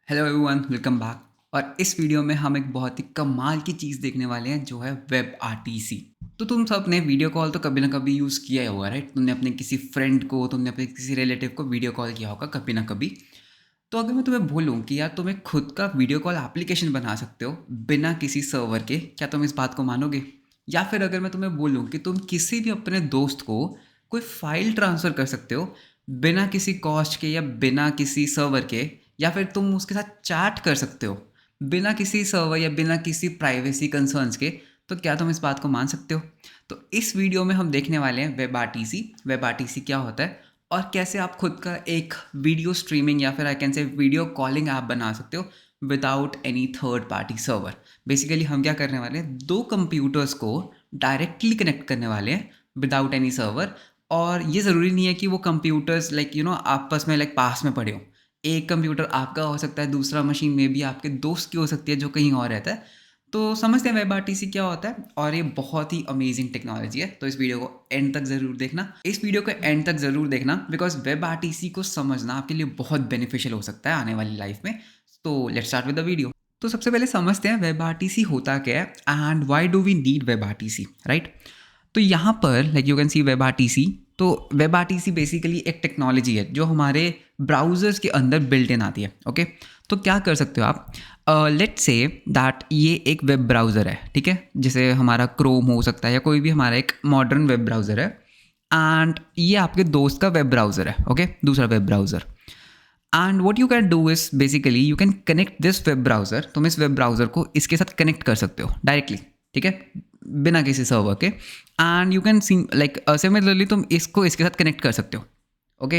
Hello everyone, welcome back. और इस video में हम एक बहुत ही कमाल की चीज़ देखने वाले हैं जो है वेब आरटीसी। तो तुम सब ने वीडियो कॉल तो कभी ना कभी यूज़ किया ही होगा, राइट? तुमने अपने किसी फ्रेंड को, तुमने अपने किसी रिलेटिव को वीडियो कॉल किया होगा कभी ना कभी। तो अगर मैं तुम्हें बोलूँ कि यार तुम्हें खुद का वीडियो कॉल एप्लीकेशन बना सकते हो बिना किसी सर्वर के, क्या तुम इस बात को मानोगे? या फिर अगर मैं तुम्हें बोलूँ कि तुम किसी भी अपने दोस्त को कोई फाइल ट्रांसफ़र कर सकते हो बिना किसी कॉस्ट के या बिना किसी सर्वर के, या फिर तुम उसके साथ चैट कर सकते हो बिना किसी सर्वर या बिना किसी प्राइवेसी कंसर्न्स के, तो क्या तुम इस बात को मान सकते हो? तो इस वीडियो में हम देखने वाले हैं वेब आरटीसी। वेब आरटीसी क्या होता है और कैसे आप खुद का एक वीडियो स्ट्रीमिंग या फिर I can say video calling app बना सकते हो without any third party server. Basically हम क्या करने वाले हैं, दो कंप्यूटर्स को डायरेक्टली कनेक्ट करने वाले हैं विदाउट एनी सर्वर। और ये ज़रूरी नहीं है कि वो कंप्यूटर्स आपस में पास में पड़े हो। एक कंप्यूटर आपका हो सकता है, दूसरा मशीन में भी आपके दोस्त की हो सकती है जो कहीं और रहता है। तो समझते हैं वेब आरटीसी क्या होता है, और ये बहुत ही अमेजिंग टेक्नोलॉजी है। तो इस वीडियो को एंड तक ज़रूर देखना, बिकॉज वेब आरटीसी को समझना आपके लिए बहुत बेनिफिशियल हो सकता है आने वाली लाइफ में। तो let's start with the video. तो सबसे पहले समझते हैं वेब आरटीसी होता क्या है and why do we need web RTC, right? तो यहाँ पर you can see web RTC. तो वेब आरटीसी बेसिकली एक टेक्नोलॉजी है जो हमारे ब्राउज़र्स के अंदर बिल्ट इन आती है। ओके, तो क्या कर सकते हो आप, लेट्स से दैट ये एक वेब ब्राउज़र है, ठीक है? जैसे हमारा क्रोम हो सकता है या कोई भी हमारा एक मॉडर्न वेब ब्राउज़र है, एंड ये आपके दोस्त का वेब ब्राउज़र है। ओके, दूसरा web browser. And what you can do is basically you can connect this web browser. तुम इस वेब ब्राउज़र को इसके साथ कनेक्ट कर सकते हो डायरेक्टली, ठीक है, बिना किसी सर्वर के। And you can see similarly तुम इसको इसके साथ कनेक्ट कर सकते हो। ओके,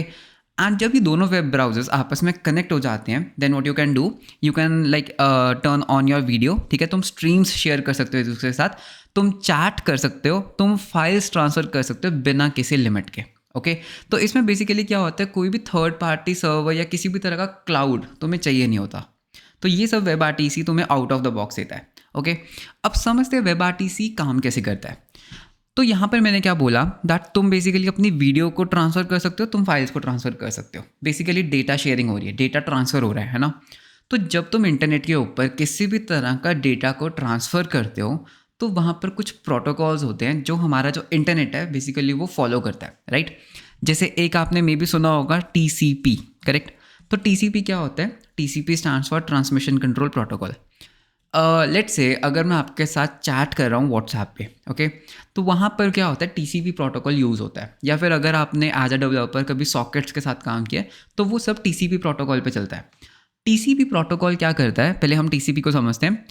एंड जब ये दोनों वेब ब्राउजर्स आपस में कनेक्ट हो जाते हैं, then what you can do, you can turn on your video, ठीक है? तुम स्ट्रीम्स शेयर कर सकते हो एक दूसरे के साथ, तुम चैट कर सकते हो, तुम फाइल्स ट्रांसफ़र कर सकते हो बिना किसी लिमिट के। ओके, तो इसमें बेसिकली क्या होता है, कोई भी थर्ड पार्टी सर्वर या किसी भी तरह का क्लाउड तुम्हें चाहिए नहीं होता। तो ये सब वेब आरटीसी तुम्हें आउट ऑफ द बॉक्स देता है। ओके, अब समझते हैं वेब आरटीसी काम कैसे करता है। तो यहाँ पर मैंने क्या बोला, दैट तुम बेसिकली अपनी वीडियो को ट्रांसफ़र कर सकते हो, तुम फाइल्स को ट्रांसफ़र कर सकते हो। बेसिकली डेटा शेयरिंग हो रही है, डेटा ट्रांसफ़र हो रहा है ना? तो जब तुम इंटरनेट के ऊपर किसी भी तरह का डेटा को ट्रांसफ़र करते हो, तो वहाँ पर कुछ प्रोटोकॉल्स होते हैं जो हमारा जो इंटरनेट है बेसिकली वो फॉलो करता है, राइट? जैसे एक आपने मे बी सुना होगा टीसीपी, करेक्ट? तो टीसीपी क्या होता है? TCP stands for transmission control protocol. Let's say अगर मैं आपके साथ चैट कर रहा हूँ व्हाट्सएप पे, ओके, तो वहाँ पर क्या होता है, टीसीपी प्रोटोकॉल यूज़ होता है। या फिर अगर आपने एज अ डेवलपर कभी सॉकेट्स के साथ काम किया है, तो वो सब टीसीपी प्रोटोकॉल पे चलता है। टीसीपी प्रोटोकॉल क्या करता है, पहले हम टीसीपी को समझते हैं।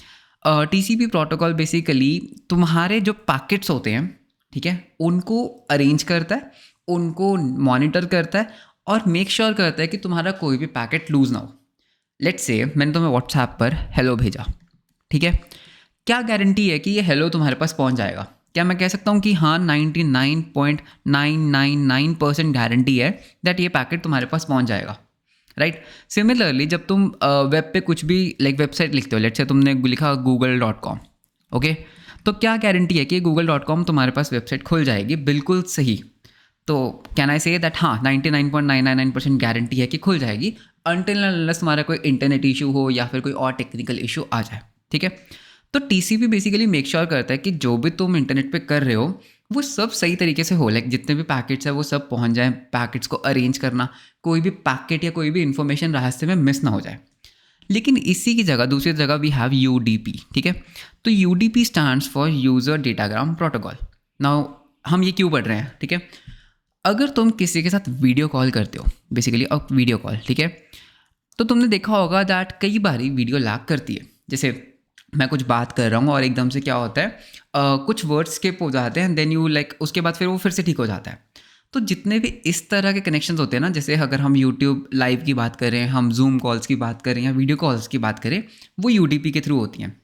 टीसीपी प्रोटोकॉल बेसिकली तुम्हारे जो पैकेट्स होते हैं, ठीक है, उनको अरेंज करता है, उनको मॉनिटर करता है और मेक श्योर करता है कि तुम्हारा कोई भी पैकेट लूज़ ना हो। लेट्स से मैंने तुम्हें व्हाट्सएप पर हेलो भेजा, ठीक है? क्या गारंटी है कि ये हेलो तुम्हारे पास पहुंच जाएगा? क्या मैं कह सकता हूँ कि हाँ 99.999% गारंटी है दैट ये पैकेट तुम्हारे पास पहुंच जाएगा, राइट? सिमिलरली जब तुम वेब पे कुछ भी वेबसाइट लिखते हो, लेट्स से तुमने लिखा google.com, ओके, तो क्या गारंटी है कि google.com तुम्हारे पास वेबसाइट खुल जाएगी? बिल्कुल सही। तो कैन आई से दैट हाँ 99.999% गारंटी है कि खुल जाएगी, अनटिल अनलेस तुम्हारा कोई इंटरनेट इशू हो या फिर कोई और टेक्निकल इशू आ जाए, ठीक है? तो टीसीपी बेसिकली मेक श्योर करता है कि जो भी तुम इंटरनेट पे कर रहे हो वो सब सही तरीके से हो, जितने भी पैकेट्स है वो सब पहुंच जाए। पैकेट्स को अरेंज करना, कोई भी पैकेट या कोई भी इन्फॉर्मेशन रास्ते में मिस ना हो जाए। लेकिन इसी की जगह दूसरी जगह वी हैव यूडीपी, ठीक है? तो UDP stands for user datagram protocol. Now हम ये क्यों पढ़ रहे हैं, ठीक है? अगर तुम किसी के साथ वीडियो कॉल करते हो, बेसिकली अब वीडियो कॉल, ठीक है, तो तुमने देखा होगा दैट कई बारी वीडियो लैग करती है। जैसे मैं कुछ बात कर रहा हूँ और एकदम से क्या होता है, कुछ वर्ड्स स्किप हो जाते हैं, देन यू उसके बाद फिर वो फिर से ठीक हो जाता है। तो जितने भी इस तरह के कनेक्शंस होते हैं ना, जैसे अगर हम यूट्यूब लाइव की बात करें, हम जूम कॉल्स की बात करें या वीडियो कॉल्स की बात करें, वो यूडीपी के थ्रू होती हैं।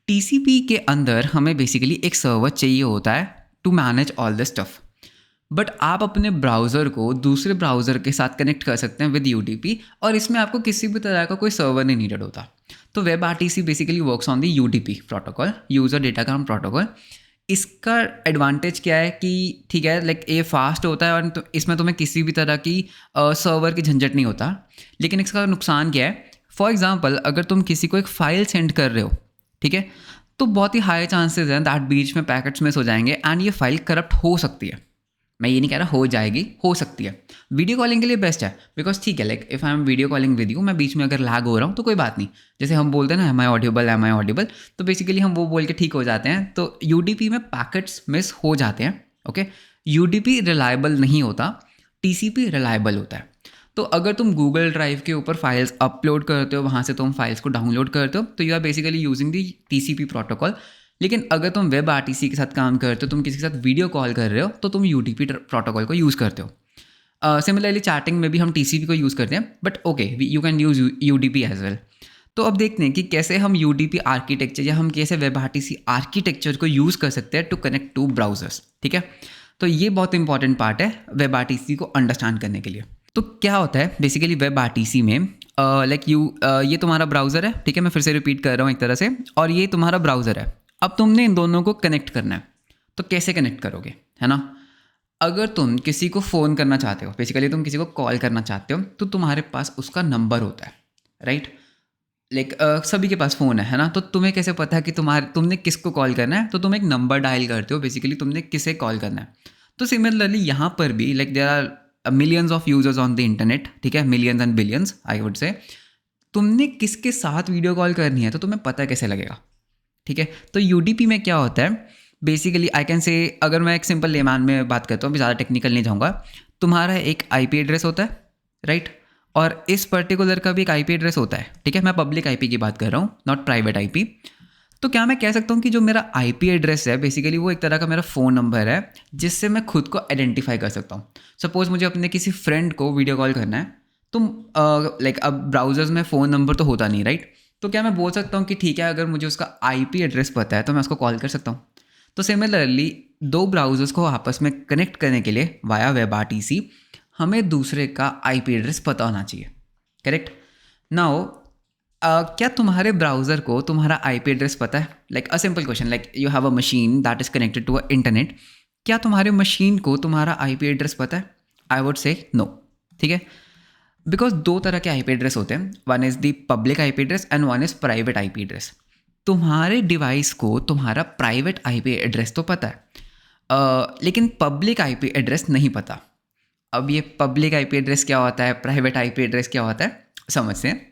टीसीपी के अंदर हमें बेसिकली एक सर्वर चाहिए होता है to manage all this stuff. But आप अपने ब्राउज़र को दूसरे ब्राउज़र के साथ कनेक्ट कर सकते हैं विद यूडीपी, और इसमें आपको किसी भी तरह का कोई सर्वर नहीं नीडेड होता। तो web RTC basically works on the UDP protocol, user datagram protocol. इसका एडवांटेज क्या है कि ठीक है, ये फास्ट होता है और इसमें तुम्हें किसी भी तरह की सर्वर की झंझट नहीं होता। लेकिन इसका नुकसान क्या है, फॉर एग्जांपल अगर तुम किसी को एक फ़ाइल सेंड कर रहे हो, ठीक है, तो बहुत ही हाई चांसेस हैं दैट बीच में पैकेट्स मिस हो जाएंगे एंड ये फाइल करप्ट हो सकती है। मैं ये नहीं कह रहा हो जाएगी, हो सकती है। वीडियो कॉलिंग के लिए बेस्ट है बिकॉज ठीक है, like if I am video calling with you, मैं बीच में अगर लैग हो रहा हूँ तो कोई बात नहीं, जैसे हम बोलते हैं ना एम आई ऑडिबल, तो बेसिकली हम वो बोल के ठीक हो जाते हैं। तो यूडीपी में पैकेट्स मिस हो जाते हैं, ओके। यूडीपी रिलायबल नहीं होता, टीसीपी रिलायबल होता है। तो अगर तुम गूगल ड्राइव के ऊपर फाइल्स अपलोड करते हो, वहाँ से तुम फाइल्स को डाउनलोड करते हो, तो you are basically using the TCP protocol. लेकिन अगर तुम वेब आरटीसी के साथ काम करते हो, तुम किसी के साथ वीडियो कॉल कर रहे हो, तो तुम यूडीपी प्रोटोकॉल को यूज़ करते हो। सिमिलरली चैटिंग में भी हम टीसीपी को यूज़ करते हैं, but okay you can use UDP as well. तो अब देखते हैं कि कैसे हम यूडीपी आर्किटेक्चर या हम कैसे वेब आरटीसी आर्किटेक्चर को यूज़ कर सकते हैं टू कनेक्ट टू ब्राउजर्स, ठीक है। तो ये बहुत इंपॉर्टेंट पार्ट है वेब आरटीसी को अंडरस्टैंड करने के लिए। तो क्या होता है बेसिकली वेब आरटीसी में, लाइक ये तुम्हारा ब्राउज़र है, ठीक है, मैं फिर से रिपीट कर रहा हूँ एक तरह से, और ये तुम्हारा ब्राउज़र है। अब तुमने इन दोनों को कनेक्ट करना है, तो कैसे कनेक्ट करोगे, है ना। अगर तुम किसी को फ़ोन करना चाहते हो, बेसिकली तुम किसी को कॉल करना चाहते हो, तो तुम्हारे पास उसका नंबर होता है, राइट। लाइक सभी के पास फ़ोन है ना। तो तुम्हें कैसे पता है कि तुमने किसको कॉल करना है, तो तुम एक नंबर डायल करते हो, बेसिकली तुमने किसे कॉल करना है। तो सिमिलरली यहाँ पर भी like there are millions of users on the internet, ठीक है, millions and billions I would say. तुमने किसके साथ वीडियो कॉल करनी है तो तुम्हें पता कैसे लगेगा, ठीक है। तो यूडीपी में क्या होता है बेसिकली, आई कैन से, अगर मैं एक सिंपल लेमान में बात करता हूँ, अभी ज़्यादा टेक्निकल नहीं जाऊँगा, तुम्हारा एक आईपी एड्रेस होता है, राइट, और इस पर्टिकुलर का भी एक आईपी एड्रेस होता है, ठीक है। मैं पब्लिक आईपी की बात कर रहा हूँ, नॉट प्राइवेट आईपी। तो क्या मैं कह सकता हूँ कि जो मेरा आईपी एड्रेस है बेसिकली वो एक तरह का मेरा फ़ोन नंबर है, जिससे मैं खुद को आइडेंटिफाई कर सकता हूँ। सपोज़ मुझे अपने किसी फ्रेंड को वीडियो कॉल करना है, तो लाइक अब ब्राउजर्स में फ़ोन नंबर तो होता नहीं, राइट। तो क्या मैं बोल सकता हूँ कि ठीक है, अगर मुझे उसका आईपी एड्रेस पता है तो मैं उसको कॉल कर सकता हूँ। तो सिमिलरली दो ब्राउजर्स को आपस में कनेक्ट करने के लिए वाया वेब आरटीसी हमें दूसरे का आईपी एड्रेस पता होना चाहिए, करेक्ट। नाउ क्या तुम्हारे ब्राउज़र को तुम्हारा आईपी एड्रेस पता है? Like a simple question, like you have a machine that is connected to a internet, क्या तुम्हारे मशीन को तुम्हारा आईपी एड्रेस पता है? आई वुड से नो, ठीक है। बिकॉज दो तरह के आईपी एड्रेस होते हैं, one is the public IP address and one is private IP address. तुम्हारे डिवाइस को तुम्हारा प्राइवेट आईपी एड्रेस तो पता है, लेकिन पब्लिक आईपी एड्रेस नहीं पता। अब ये पब्लिक आईपी एड्रेस क्या होता है, प्राइवेट आईपी एड्रेस क्या होता है, समझते हैं।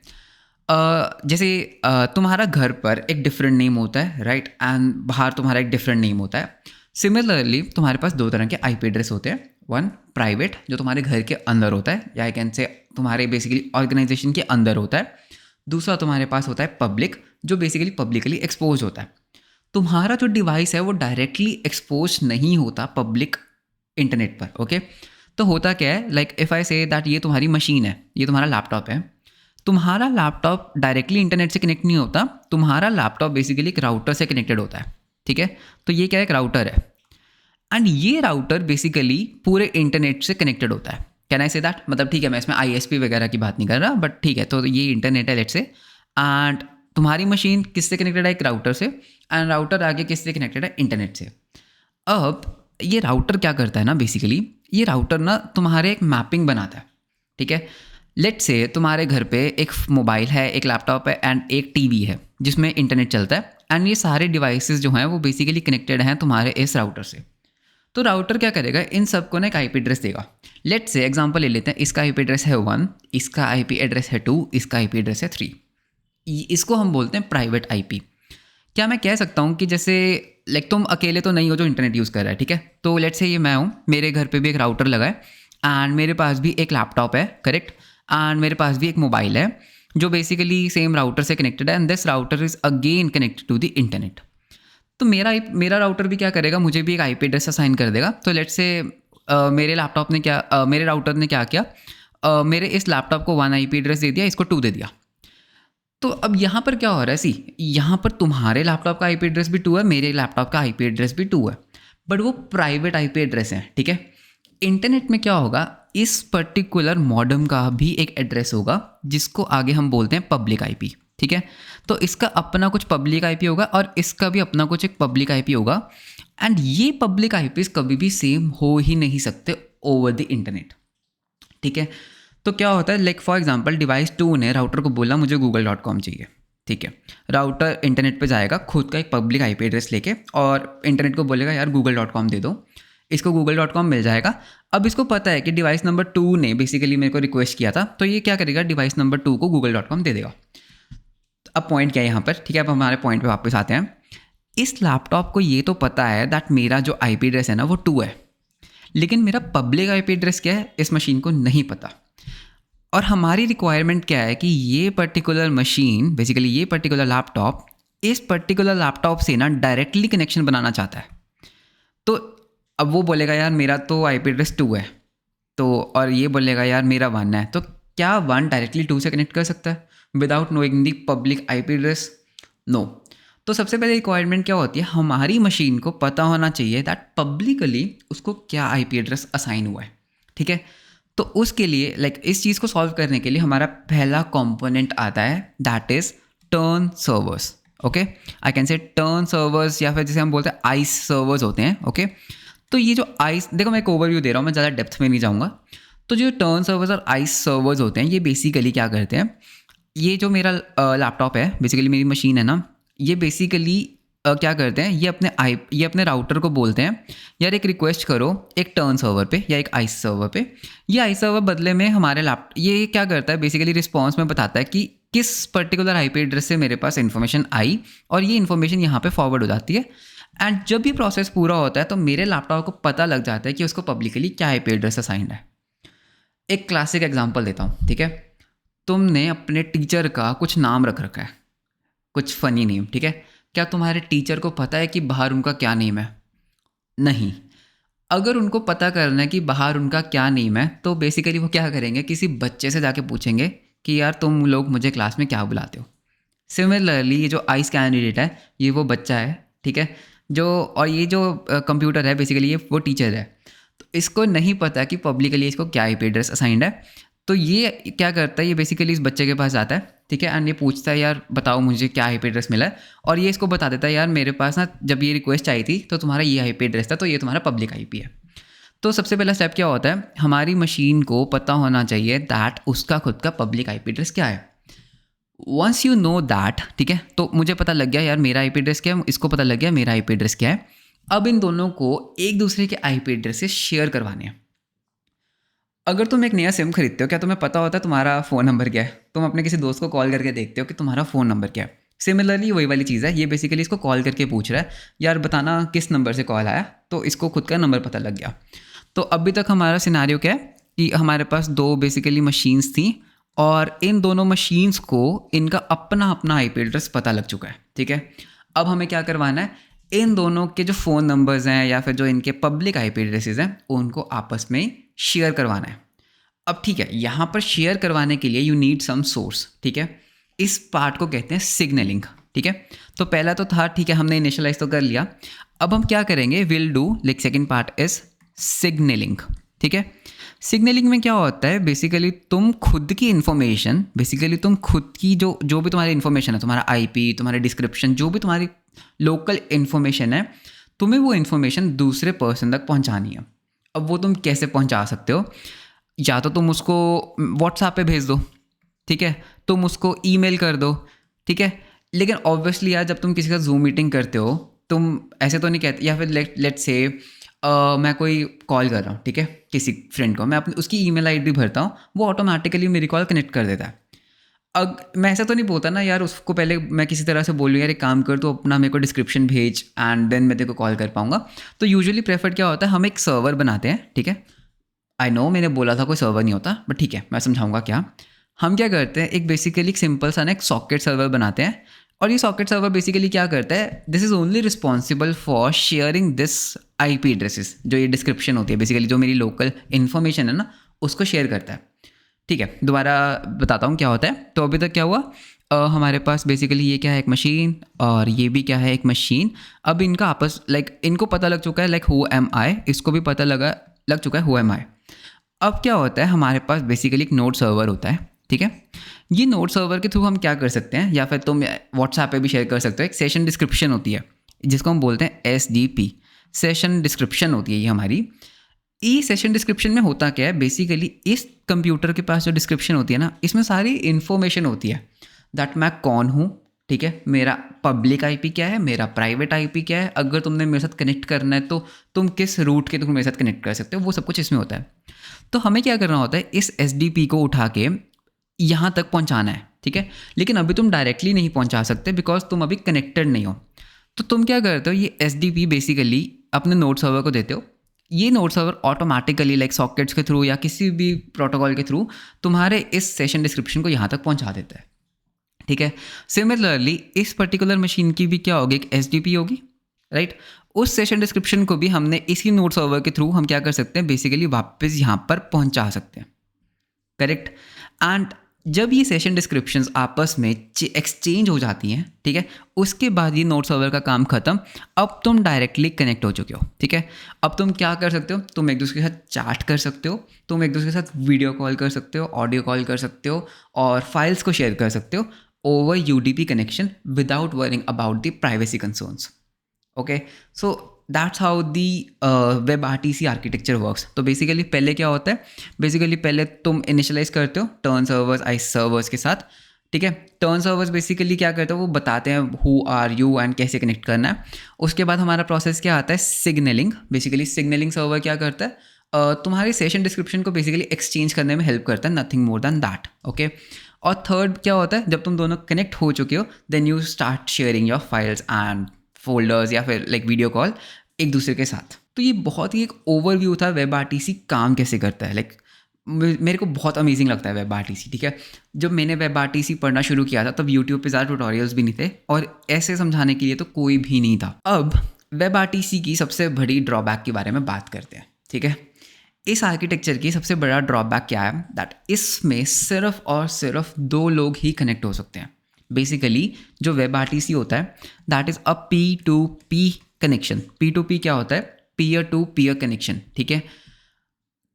जैसे तुम्हारा घर पर एक डिफरेंट नेम होता है, राइट, एंड बाहर तुम्हारा एक डिफरेंट नेम होता है। सिमिलरली तुम्हारे पास दो तरह के आईपी एड्रेस होते हैं, वन प्राइवेट जो तुम्हारे घर के अंदर होता है, या आई कैन से तुम्हारे बेसिकली ऑर्गेनाइजेशन के अंदर होता है। दूसरा तुम्हारे पास होता है पब्लिक, जो बेसिकली पब्लिकली एक्सपोज होता है। तुम्हारा जो डिवाइस है वो डायरेक्टली एक्सपोज नहीं होता पब्लिक इंटरनेट पर, ओके। तो होता क्या है, like if I say that ये तुम्हारी मशीन है, ये तुम्हारा लैपटॉप है, तुम्हारा लैपटॉप डायरेक्टली इंटरनेट से कनेक्ट नहीं होता, तुम्हारा लैपटॉप बेसिकली एक राउटर से कनेक्टेड होता है, ठीक है। तो ये क्या है, एक राउटर है, एंड ये राउटर बेसिकली पूरे इंटरनेट से कनेक्टेड होता है। कैन आई से दैट, मतलब ठीक है, मैं इसमें आईएसपी वगैरह की बात नहीं कर रहा, बट ठीक है, तो ये इंटरनेट है लेट्स से, एंड तुम्हारी मशीन किससे कनेक्टेड है, एक राउटर से, एंड राउटर आगे किससे कनेक्टेड है, इंटरनेट से। अब ये राउटर क्या करता है ना, बेसिकली ये राउटर ना तुम्हारे एक मैपिंग बनाता है, ठीक है। लेट्स से तुम्हारे घर पे एक मोबाइल है, एक लैपटॉप है एंड एक टीवी है जिसमें इंटरनेट चलता है, एंड ये सारे डिवाइसेस जो हैं वो बेसिकली कनेक्टेड हैं तुम्हारे इस राउटर से। तो राउटर क्या करेगा, इन सबको ना एक आईपी एड्रेस देगा। लेट्स से एग्जांपल ले लेते हैं, इसका आईपी एड्रेस है 1, इसका आईपी एड्रेस है 2, इसका आईपी एड्रेस है 3। इसको हम बोलते हैं प्राइवेट आईपी। क्या मैं कह सकता हूँ कि जैसे लाइक तुम अकेले तो नहीं हो जो इंटरनेट यूज़ कर रहा है, ठीक है। तो लेट्स से ये मैं हूँ, मेरे घर पे भी एक राउटर लगा है, एंड मेरे पास भी एक लैपटॉप है, करेक्ट, एंड मेरे पास भी एक मोबाइल है जो बेसिकली सेम राउटर से कनेक्टेड है, and this router is again connected to the internet. तो मेरा राउटर भी क्या करेगा, मुझे भी एक आईपी एड्रेस असाइन कर देगा। तो लेट्स से मेरे राउटर ने क्या किया, मेरे इस लैपटॉप को 1 आईपी एड्रेस दे दिया, इसको 2 दे दिया। तो अब यहाँ पर क्या हो रहा है, सी यहाँ पर तुम्हारे लैपटॉप का आईपी एड्रेस भी 2 है, मेरे लैपटॉप का आईपी एड्रेस भी 2 है, बट वो प्राइवेट आईपी एड्रेस है, ठीक है। इंटरनेट में क्या होगा, इस पर्टिकुलर मॉडेम का भी एक एड्रेस होगा जिसको आगे हम बोलते हैं पब्लिक आईपी, ठीक है। तो इसका अपना कुछ पब्लिक आईपी होगा और इसका भी अपना कुछ एक पब्लिक आईपी होगा, एंड ये पब्लिक आईपीज कभी भी सेम हो ही नहीं सकते ओवर द इंटरनेट, ठीक है। तो क्या होता है, लाइक फॉर एग्जांपल डिवाइस 2 ने राउटर को बोला मुझे google.com चाहिए, ठीक है। राउटर इंटरनेट पे जाएगा खुद का एक पब्लिक आईपी एड्रेस लेके और इंटरनेट को बोलेगा यार google.com दे दो, इसको google.com मिल जाएगा। अब इसको पता है कि डिवाइस नंबर 2 ने बेसिकली मेरे को रिक्वेस्ट किया था, तो ये क्या करेगा, डिवाइस नंबर 2 को google.com दे देगा। अब पॉइंट क्या है यहाँ पर, ठीक है, अब हमारे पॉइंट पे वापस आते हैं। इस लैपटॉप को ये तो पता है दैट मेरा जो आईपी एड्रेस है ना वो 2 है, लेकिन मेरा पब्लिक आईपी एड्रेस क्या है इस मशीन को नहीं पता। और हमारी रिक्वायरमेंट क्या है कि ये पर्टिकुलर मशीन, बेसिकली ये पर्टिकुलर लैपटॉप इस पर्टिकुलर लैपटॉप से ना डायरेक्टली कनेक्शन बनाना चाहता है। तो अब वो बोलेगा यार मेरा तो आईपी एड्रेस 2 है, तो और ये बोलेगा यार मेरा 1 है, तो क्या 1 डायरेक्टली 2 से कनेक्ट कर सकता है विदाउट नोइंग दी पब्लिक आईपी एड्रेस? नो। तो सबसे पहले रिक्वायरमेंट क्या होती है, हमारी मशीन को पता होना चाहिए दैट पब्लिकली उसको क्या आईपी एड्रेस असाइन हुआ है, ठीक है। तो उसके लिए लाइक इस चीज़ को सॉल्व करने के लिए हमारा पहला कंपोनेंट आता है that is turn servers. Okay, I can say turn servers या फिर जैसे हम बोलते हैं आइस सर्वर्स होते हैं। ओके, तो ये जो आइस, देखो मैं एक ओवरव्यू दे रहा हूँ, मैं ज़्यादा डेप्थ में नहीं जाऊँगा। तो जो टर्न सर्वर्स और आइस सर्वर्स होते हैं ये बेसिकली क्या करते हैं, ये जो मेरा लैपटॉप है, बेसिकली मेरी मशीन है ना, ये बेसिकली क्या करते हैं, ये अपने राउटर को बोलते हैं यार एक रिक्वेस्ट करो एक टर्न सर्वर पे या एक आइस सर्वर पे। ये आइस सर्वर बदले में हमारे ये क्या करता है, बेसिकली रिस्पॉन्स में बताता है कि किस पर्टिकुलर आईपी एड्रेस से मेरे पास इन्फॉर्मेशन आई और ये इन्फॉर्मेशन यहाँ पे फॉरवर्ड हो जाती है। एंड जब ये प्रोसेस पूरा होता है तो मेरे लैपटॉप को पता लग जाता है कि उसको पब्लिकली क्या आईपी एड्रेस असाइंड है। एक क्लासिक एग्जाम्पल देता हूँ, ठीक है। तुमने अपने टीचर का कुछ नाम रख रखा है, कुछ फनी नेम, ठीक है। क्या तुम्हारे टीचर को पता है कि बाहर उनका क्या नेम है? नहीं। अगर उनको पता करना है कि बाहर उनका क्या नेम है तो बेसिकली वो क्या करेंगे, किसी बच्चे से जाके पूछेंगे कि यार तुम लोग मुझे क्लास में क्या बुलाते हो। सिमिलरली ये जो आइस कैंडिडेट है ये वो बच्चा है, ठीक है, और ये जो कंप्यूटर है बेसिकली ये वो टीचर है। तो इसको नहीं पता कि पब्लिकली इसको क्या आईपी एड्रेस असाइंड है। तो ये क्या करता है, ये बेसिकली इस बच्चे के पास आता है, ठीक है, एंड ये पूछता है यार बताओ मुझे क्या आईपी एड्रेस मिला है, और ये इसको बता देता है यार मेरे पास ना जब ये रिक्वेस्ट आई थी तो तुम्हारा ये आईपी एड्रेस था, तो ये तुम्हारा पब्लिक आईपी है। तो सबसे पहला स्टेप क्या होता है, हमारी मशीन को पता होना चाहिए दैट उसका खुद का पब्लिक आईपी एड्रेस क्या है। वंस यू नो दैट, ठीक है, तो मुझे पता लग गया यार मेरा आईपी एड्रेस क्या है, इसको पता लग गया मेरा आईपी एड्रेस क्या है। अब इन दोनों को एक दूसरे के आईपी एड्रेस से शेयर करवाने हैं। अगर तुम एक नया सिम खरीदते हो, क्या तुम्हें पता होता है तुम्हारा फ़ोन नंबर क्या है? तुम अपने किसी दोस्त को कॉल करके देखते हो कि तुम्हारा फ़ोन नंबर क्या है। सिमिलरली वही वाली चीज़ है, ये बेसिकली इसको कॉल करके पूछ रहा है यार बताना किस नंबर से कॉल आया, तो इसको खुद का नंबर पता लग गया। तो अभी तक हमारा सिनारियो क्या है कि हमारे पास 2 बेसिकली मशीन्स थी और इन दोनों मशीन्स को इनका अपना अपना आईपी एड्रेस पता लग चुका है, ठीक है। अब हमें क्या करवाना है, इन दोनों के जो फ़ोन नंबर्स हैं या फिर जो इनके पब्लिक आईपी एड्रेसेस हैं उनको आपस में शेयर करवाना है। अब ठीक है, यहाँ पर शेयर करवाने के लिए यू नीड सम सोर्स, ठीक है। इस पार्ट को कहते हैं सिग्नलिंग, ठीक है। तो पहला तो था, ठीक है, हमने इनिशियलाइज तो कर लिया। अब हम क्या करेंगे, will do like second part is signalling, ठीक है। सिग्नलिंग में क्या होता है, बेसिकली तुम खुद की इन्फॉर्मेशन, बेसिकली तुम खुद की जो भी तुम्हारी इन्फॉर्मेशन है, तुम्हारा आईपी, तुम्हारी डिस्क्रिप्शन, जो भी तुम्हारी लोकल इन्फॉर्मेशन है, तुम्हें वो इन्फॉर्मेशन दूसरे पर्सन तक पहुंचानी है। अब वो तुम कैसे पहुंचा सकते हो, या तो तुम उसको व्हाट्सएप पे भेज दो, ठीक है, तुम उसको ईमेल कर दो, ठीक है। लेकिन ऑब्वियसली यार जब तुम किसी का जूम मीटिंग करते हो तुम ऐसे तो नहीं कहते, या फिर लेट्स से मैं कोई कॉल कर रहा हूँ, ठीक है, किसी फ्रेंड को, मैं अपनी उसकी ईमेल आईडी भरता हूँ, वो ऑटोमेटिकली मेरी कॉल कनेक्ट कर देता है। अब मैं ऐसा तो नहीं बोलता ना यार उसको पहले मैं किसी तरह से बोलूँ यार एक काम कर तो अपना मेरे को डिस्क्रिप्शन भेज एंड देन मैं तेरे को कॉल कर पाऊँगा। तो यूजुअली प्रेफर्ड क्या होता है, हम एक सर्वर बनाते हैं, ठीक है। आई नो मैंने बोला था कोई सर्वर नहीं होता, बट ठीक है मैं समझाऊंगा क्या। हम क्या करते हैं, एक बेसिकली एक सिंपल सा ना एक सॉकेट सर्वर बनाते हैं, और ये सॉकेट सर्वर बेसिकली क्या करता है, this is only responsible for sharing this IP addresses, जो ये डिस्क्रिप्शन होती है बेसिकली जो मेरी लोकल इन्फॉर्मेशन है ना उसको शेयर करता है, ठीक है। दोबारा बताता हूँ क्या होता है। तो अभी तक क्या हुआ, हमारे पास बेसिकली ये क्या है एक मशीन और ये भी क्या है एक मशीन। अब इनका आपस इनको पता लग चुका है हु एम आई, इसको भी पता लग चुका है हु एम आई। अब क्या होता है, हमारे पास बेसिकली एक नोड सर्वर होता है, ठीक है। ये नोड सर्वर के थ्रू हम क्या कर सकते हैं, या फिर तुम व्हाट्सएप पे भी शेयर कर सकते हो, एक सेशन डिस्क्रिप्शन होती है जिसको हम बोलते हैं SDP, सेशन डिस्क्रिप्शन होती है ये हमारी। ये सेशन डिस्क्रिप्शन में होता क्या है, बेसिकली इस कंप्यूटर के पास जो डिस्क्रिप्शन होती है ना, इसमें सारी इन्फॉर्मेशन होती है दैट मैं कौन हूँ, ठीक है, मेरा पब्लिक आईपी क्या है, मेरा प्राइवेट आईपी क्या है, अगर तुमने मेरे साथ कनेक्ट करना है तो तुम किस रूट के थ्रू मेरे साथ कनेक्ट कर सकते हो, वो सब कुछ इसमें होता है। तो हमें क्या करना होता है, इस एसडीपी को उठा के यहाँ तक पहुँचाना है, ठीक है। लेकिन अभी तुम डायरेक्टली नहीं पहुँचा सकते बिकॉज तुम अभी कनेक्टेड नहीं हो। तो तुम क्या करते हो, ये एसडीपी बेसिकली अपने नोड सर्वर को देते हो। ये node server automatically like sockets के थ्रू या किसी भी प्रोटोकॉल के थ्रू तुम्हारे इस सेशन डिस्क्रिप्शन को यहाँ तक पहुँचा देता है, ठीक है। सिमिलरली इस पर्टिकुलर मशीन की भी क्या होगी, एक एसडीपी होगी, राइट। उस सेशन डिस्क्रिप्शन को भी हमने इसी नोड सर्वर के थ्रू हम क्या कर सकते हैं, बेसिकली वापस यहाँ पर पहुँचा सकते हैं, करेक्ट। एंड जब ये सेशन डिस्क्रिप्शंस आपस में एक्सचेंज हो जाती हैं, ठीक है, उसके बाद ये नोड सर्वर का काम खत्म। अब तुम डायरेक्टली कनेक्ट हो चुके हो, ठीक है। अब तुम क्या कर सकते हो, तुम एक दूसरे के साथ चैट कर सकते हो, तुम एक दूसरे के साथ वीडियो कॉल कर सकते हो, ऑडियो कॉल कर सकते हो, और फाइल्स को शेयर कर सकते हो over UDP connection without worrying about the privacy concerns. Okay, so that's how the WebRTC architecture works. तो बेसिकली पहले क्या होता है, बेसिकली पहले तुम इनिशियलाइज करते हो टर्न सर्वर्स आइस सर्वर्स के साथ, ठीक है। टर्न सर्वर्स बेसिकली क्या करते हो, वो बताते हैं हु आर यू एंड कैसे कनेक्ट करना है। उसके बाद हमारा प्रोसेस क्या आता है, सिग्नलिंग। बेसिकली सिग्नलिंग सर्वर क्या करता है, तुम्हारी सेशन डिस्क्रिप्शन को बेसिकली एक्सचेंज करने में हेल्प करता है, nothing more than that, okay. और थर्ड क्या होता है, जब तुम दोनों कनेक्ट हो चुके हो then you start sharing your files and folders या फिर लाइक वीडियो कॉल एक दूसरे के साथ। तो ये बहुत ही एक ओवरव्यू था WebRTC काम कैसे करता है। लाइक मेरे को बहुत अमेजिंग लगता है WebRTC, ठीक है। जब मैंने WebRTC पढ़ना शुरू किया था तब यूट्यूब पे ज़्यादा ट्यूटोरियल्स भी नहीं थे और ऐसे समझाने के लिए तो कोई भी नहीं था। अब WebRTC की सबसे बड़ी ड्रॉबैक के बारे में बात करते हैं, ठीक है। इस आर्किटेक्चर की सबसे बड़ा ड्रॉबैक क्या है, दैट इसमें सिर्फ और सिर्फ 2 लोग ही कनेक्ट हो सकते हैं। बेसिकली जो WebRTC होता है that is a P2P connection. P2P क्या होता है, पीयर टू पीयर कनेक्शन, ठीक है।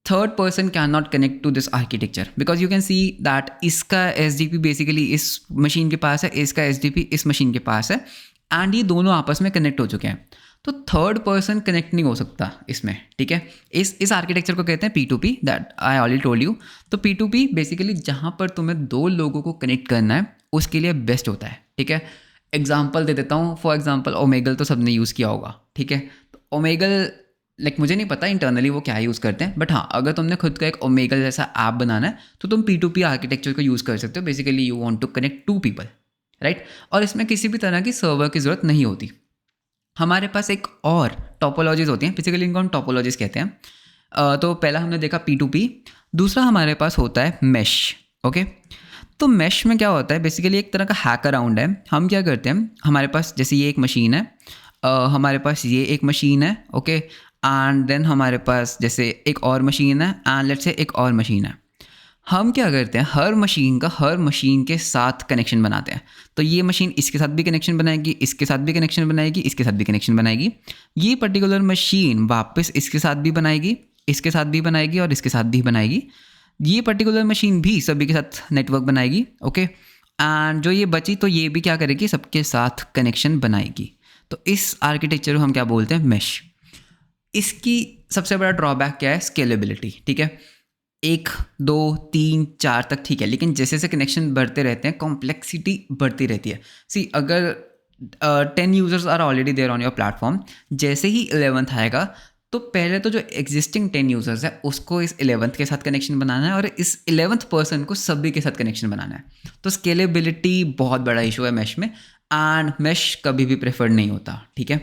Third person can not connect to this architecture because you can see that इसका एसडीपी बेसिकली इस मशीन के पास है, इसका एसडीपी इस मशीन के पास है, एंड ये दोनों आपस में कनेक्ट हो चुके हैं। तो थर्ड पर्सन कनेक्ट नहीं हो सकता इसमें, ठीक है। इस आर्किटेक्चर को कहते हैं P2P, that I already told you. तो P2P बेसिकली जहाँ पर तुम्हें 2 लोगों को कनेक्ट करना है उसके लिए बेस्ट होता है, ठीक है। एग्जाम्पल दे देता हूँ, फॉर एग्जाम्पल ओमेगल तो सबने यूज़ किया होगा, ठीक है। तो ओमेगल लाइक मुझे नहीं पता इंटरनली वो क्या यूज़ करते हैं, बट हाँ अगर तुमने खुद का एक ओमेगल जैसा ऐप बनाना है तो तुम P2P आर्किटेक्चर को यूज़ कर सकते हो। Basically you want to connect 2 people, right. और इसमें किसी भी तरह की सर्वर की ज़रूरत नहीं होती। हमारे पास एक और टोपोलॉजीज होती हैं, बेसिकली इनको हम टोपोलॉजीज कहते हैं। तो पहला हमने देखा P2P, दूसरा हमारे पास होता है मैश, ओके। तो मैश में क्या होता है, बेसिकली एक तरह का हैक अराउंड है। हम क्या करते हैं, हमारे पास जैसे ये एक मशीन है, हमारे पास ये एक मशीन है, ओके, एंड देन हमारे पास जैसे एक और मशीन है, एंड लेट्स से एक और मशीन है। हम क्या करते हैं, हर मशीन के साथ कनेक्शन बनाते हैं। तो ये मशीन इसके साथ भी कनेक्शन बनाएगी, इसके साथ भी कनेक्शन बनाएगी, इसके साथ भी कनेक्शन बनाएगी। ये पर्टिकुलर मशीन वापस इसके साथ भी बनाएगी, इसके साथ भी बनाएगी और इसके साथ भी बनाएगी। ये पर्टिकुलर मशीन भी सभी के साथ नेटवर्क बनाएगी, ओके। एंड जो ये बची तो ये भी क्या करेगी, सबके साथ कनेक्शन बनाएगी। तो इस आर्किटेक्चर को हम क्या बोलते हैं, मैश। इसकी सबसे बड़ा ड्रॉबैक क्या है, स्केलेबिलिटी, ठीक है। 1 2 3 4 तक ठीक है, लेकिन जैसे जैसे कनेक्शन बढ़ते रहते हैं कॉम्प्लेक्सिटी बढ़ती रहती है। सी अगर 10 users are already there on your platform, जैसे ही 11th आएगा तो पहले तो जो एग्जिस्टिंग 10 यूजर्स है उसको इस 11th के साथ कनेक्शन बनाना है और इस 11th पर्सन को सभी के साथ कनेक्शन बनाना है। तो स्केलेबिलिटी बहुत बड़ा इशू है मैश में, एंड मैश कभी भी प्रेफर्ड नहीं होता, ठीक है।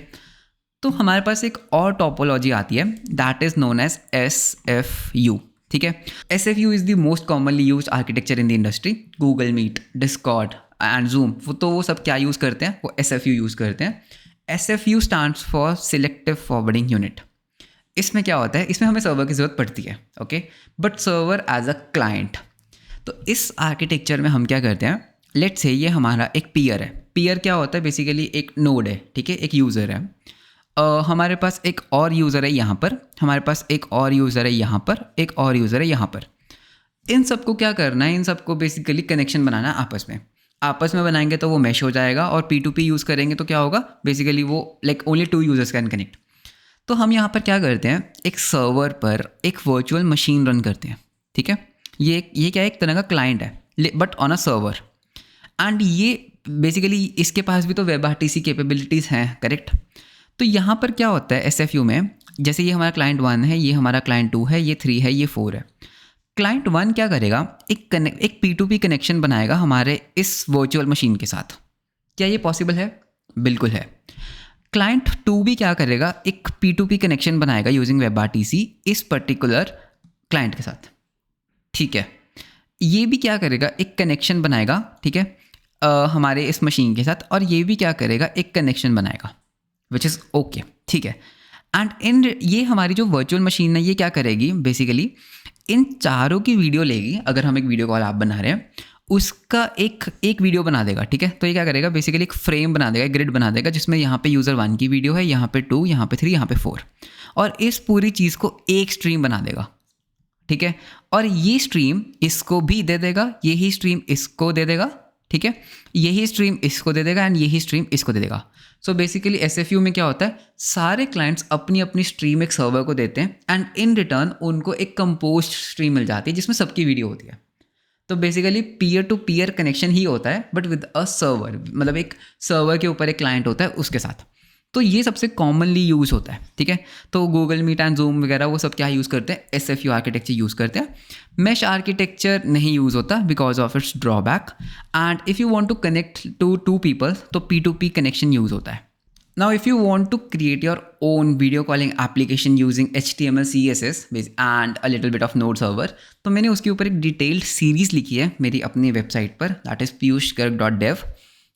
तो हमारे पास एक और टोपोलॉजी आती है that is known as SFU, ठीक है। SFU is the most commonly use architecture in the industry. Google Meet, Discord and Zoom, तो वो सब क्या यूज़ करते हैं, वो SFU यूज़ करते हैं। SFU stands for selective forwarding unit. इसमें क्या होता है, इसमें हमें सर्वर की ज़रूरत पड़ती है, okay, but server as a client. तो इस आर्किटेक्चर में हम क्या करते हैं, लेट्स से ये हमारा एक पीयर है। पीयर क्या होता है, बेसिकली एक नोड है, ठीक है, एक यूज़र है। हमारे पास एक और यूज़र है यहाँ पर, हमारे पास एक और यूज़र है यहाँ पर, एक और यूज़र है यहाँ पर। इन सबको क्या करना है, इन सबको बेसिकली कनेक्शन बनाना है आपस में बनाएंगे तो वो मैश हो जाएगा, और P2P यूज़ करेंगे तो क्या होगा, बेसिकली वो like only 2 users can connect. तो हम यहाँ पर क्या करते हैं, एक सर्वर पर एक वर्चुअल मशीन रन करते हैं, ठीक है। ये क्या है, एक तरह का क्लाइंट है but on a server. And ये बेसिकली इसके पास भी तो वेब आरटीसी कैपेबिलिटीज़ हैं, करेक्ट। तो यहाँ पर क्या होता है SFU में, जैसे ये हमारा क्लाइंट 1 है, ये हमारा क्लाइंट 2 है, ये 3 है, ये 4 है। क्लाइंट 1 क्या करेगा, एक P2P कनेक्शन बनाएगा हमारे इस वर्चुअल मशीन के साथ। क्या ये पॉसिबल है? बिल्कुल है। क्लाइंट 2 भी क्या करेगा, एक P2P कनेक्शन बनाएगा यूजिंग वेब आरटीसी इस पर्टिकुलर क्लाइंट के साथ, ठीक है। ये भी क्या करेगा, एक कनेक्शन बनाएगा, ठीक है, हमारे इस मशीन के साथ, और ये भी क्या करेगा, एक कनेक्शन बनाएगा, विच इज़ ओके, ठीक है। एंड ये हमारी जो वर्चुअल मशीन है, ये क्या करेगी, बेसिकली इन चारों की वीडियो लेगी। अगर हम एक वीडियो कॉल आप बना रहे हैं, उसका एक वीडियो बना देगा, ठीक है। तो ये क्या करेगा, बेसिकली एक फ्रेम बना देगा, एक ग्रिड बना देगा, जिसमें यहाँ पे यूज़र 1 की वीडियो है, यहाँ पे 2, यहाँ पे 3, यहाँ पे 4, और इस पूरी चीज़ को एक स्ट्रीम बना देगा, ठीक है। और ये स्ट्रीम इसको भी दे देगा, यही स्ट्रीम इसको दे देगा, ठीक है, यही स्ट्रीम इसको दे देगा, एंड यही स्ट्रीम इसको दे देगा। सो बेसिकली SFU में क्या होता है, सारे क्लाइंट्स अपनी अपनी स्ट्रीम एक सर्वर को देते हैं, एंड इन रिटर्न उनको एक कंपोज्ड स्ट्रीम मिल जाती है जिसमें सबकी वीडियो होती है। तो basically peer to peer connection ही होता है, बट विद अ सर्वर, मतलब एक सर्वर के ऊपर एक क्लाइंट होता है उसके साथ। तो ये सबसे कॉमनली यूज़ होता है, ठीक है। तो गूगल मीट एंड जूम वगैरह वो सब क्या यूज़ करते हैं, SFU आर्किटेक्चर यूज़ करते हैं। मैश आर्किटेक्चर नहीं यूज़ होता because of its drawback. And if you want to connect to 2 people तो P2P कनेक्शन यूज़ होता है। Now if you want to create your own video calling application using HTML CSS and a little bit of node server, तो मैंने उसके ऊपर एक detailed series लिखी है मेरी अपनी वेबसाइट पर, दैट इज़ piyushgarg.dev।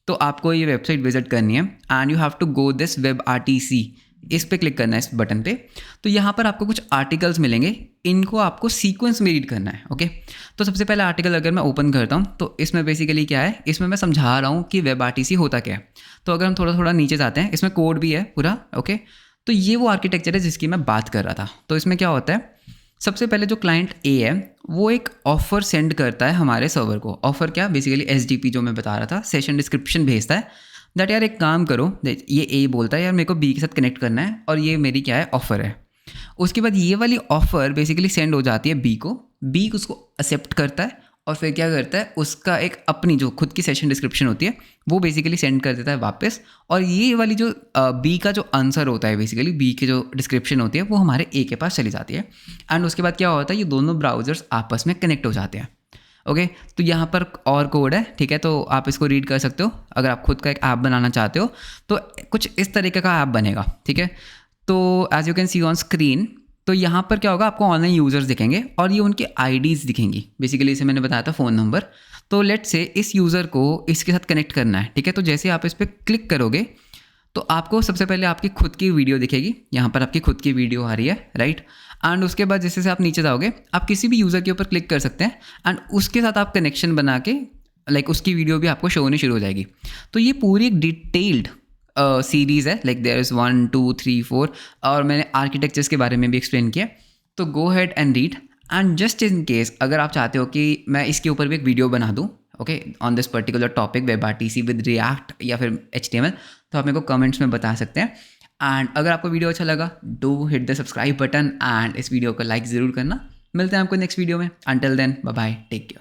तो आपको ये वेबसाइट विजिट करनी है, and you have to go this web RTC, इस पे क्लिक करना है, इस बटन पे। तो यहाँ पर आपको कुछ आर्टिकल्स मिलेंगे, इनको आपको सीक्वेंस में रीड करना है, ओके। तो सबसे पहले आर्टिकल अगर मैं ओपन करता हूँ, तो इसमें बेसिकली क्या है, इसमें मैं समझा रहा हूँ कि वेब आरटीसी होता क्या है। तो अगर हम थोड़ा थोड़ा नीचे जाते हैं, इसमें कोड भी है पूरा, ओके। तो ये वो आर्किटेक्चर है जिसकी मैं बात कर रहा था। तो इसमें क्या होता है, सबसे पहले जो क्लाइंट A है वो एक ऑफ़र सेंड करता है हमारे सर्वर को। ऑफ़र क्या, बेसिकली SDP जो मैं बता रहा था, सेशन डिस्क्रिप्शन भेजता है दैट यार एक काम करो, ये A बोलता है यार मेरे को B के साथ कनेक्ट करना है, और ये मेरी क्या है, ऑफ़र है। उसके बाद ये वाली ऑफ़र बेसिकली सेंड हो जाती है B को, B उसको एक्सेप्ट करता है, और फिर क्या करता है, उसका एक अपनी जो खुद की सेशन डिस्क्रिप्शन होती है वो बेसिकली सेंड कर देता है वापस। और ये वाली जो B का जो आंसर होता है, बेसिकली B की जो डिस्क्रिप्शन होती है वो हमारे A के पास चली जाती है। एंड उसके बाद क्या होता है, ये दोनों ब्राउज़र्स आपस में कनेक्ट हो जाते हैं, ओके। तो यहाँ पर और कोड है, ठीक है, तो आप इसको रीड कर सकते हो। अगर आप खुद का एक ऐप बनाना चाहते हो तो कुछ इस तरीके का ऐप बनेगा, ठीक है। तो as you can see on screen, तो यहाँ पर क्या होगा, आपको ऑनलाइन यूज़र्स दिखेंगे और ये उनके IDs दिखेंगी। बेसिकली इसे मैंने बताया था फ़ोन नंबर। तो लेट्स से इस यूज़र को इसके साथ कनेक्ट करना है, ठीक है। तो जैसे आप इस पर क्लिक करोगे तो आपको सबसे पहले आपकी खुद की वीडियो दिखेगी, यहाँ पर आपकी खुद की वीडियो आ रही है, राइट। एंड उसके बाद जैसे से आप नीचे जाओगे, आप किसी भी यूज़र के ऊपर क्लिक कर सकते हैं, एंड उसके साथ आप कनेक्शन बना के उसकी वीडियो भी आपको शो होनी शुरू हो जाएगी। तो ये पूरी एक डिटेल्ड सीरीज़ है, देयर इज़ 1 2 3 4, और मैंने आर्किटेक्चर्स के बारे में भी एक्सप्लेन किया। तो go ahead and read, and just in case अगर आप चाहते हो कि मैं इसके ऊपर भी एक वीडियो बना दूँ, okay, on this particular topic web RTC with react या फिर HTML, तो आप मेरे को कमेंट्स में बता सकते हैं। एंड अगर आपको वीडियो अच्छा लगा, do hit the subscribe button, and इस वीडियो को लाइक ज़रूर करना। मिलते हैं आपको नेक्स्ट वीडियो में। Until then, bye bye, take care.